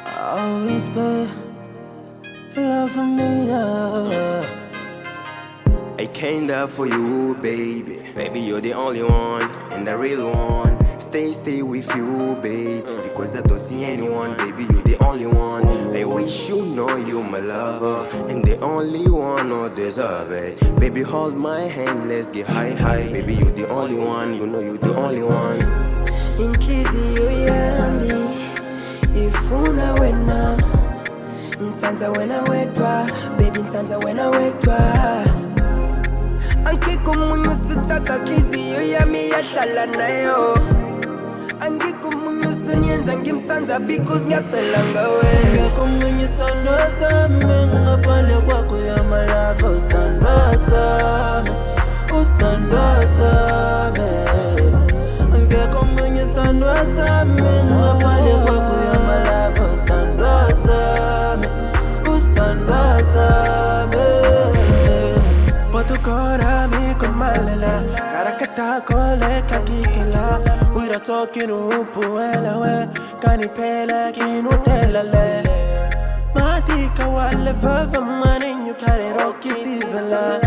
Always pay love for me, I came there for you, baby. Baby, you're the only one and the real one. Stay with you, baby. Because I don't see anyone, baby, you're the only one. I wish you know you're my lover and the only one who deserve it. Baby, hold my hand, let's get high. Baby, you're the only one, you know you're the only one. Inkizi yoyami ifuna wena ntanza wena wetwa baby ntanza wena wetwa angiko munyu sitata kizi yoyami yashala nayo angiko munyu sunyenza ngimtanza because ngiyafela ngawe angiko munyu standa sami ngaphandle kwakho yama love standa sami ustanda sami angiko munyu standa sami ngaphandle kwakho yama love standa sami ustanda sami Patukora mi kumalela karakata kole kakikela Wira talking upuela we kanipela kinutelale Matika wale vava mani nyukare roki tivela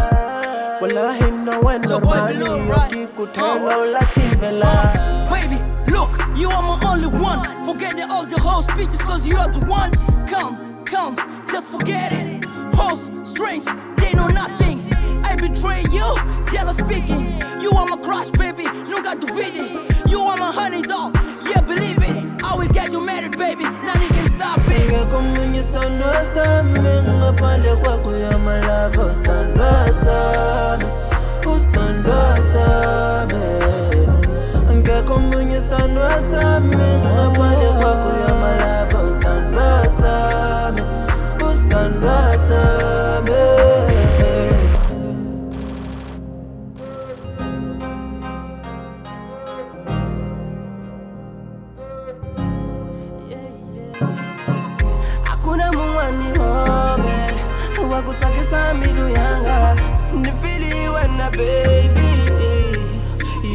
Wallahi no one normali roki kutelo la tivela Baby, look, you are my only one. Forget all the whole speeches cause you are the one. Come, just forget it. Hoes, strange, they know nothing. I betray you, jealous speaking. You are my crush, baby, nunca duvide. You are my honey dog, yeah, believe it. I will get you married, baby, nothing can stop it. Ngeko munyu standa sami ngaphandle kwakho yama love standa sami ustanda sami Ngeko munyu standa sami ngaphandle kwakho yama love standa sami ustanda sami Hakuna muwani hobe wakusakisa milu yanga nifili wena baby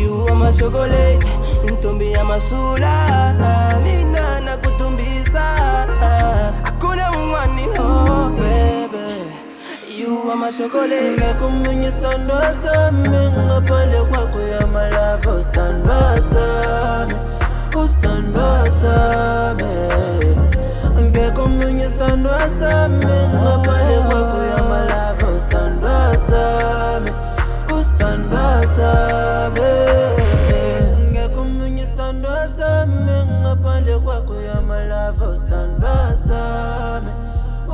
You are my chocolate ntombi ya masula mina nakutumbisa Hakuna muwani hobe You are my chocolate Ngeko munyu standa sami ngaphandle kwakho yama love standa sami ustanda sami Ngeko munyu standa sami ngaphandle kwakho yama love standa sami ustanda sami Ngeko munyu standa sami ngaphandle kwakho yama love standa sami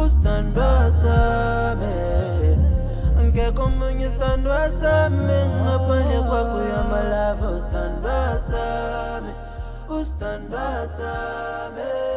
ustanda sami Ngeko munyu standa sami ngaphandle kwakho yama love standa sami ustanda sami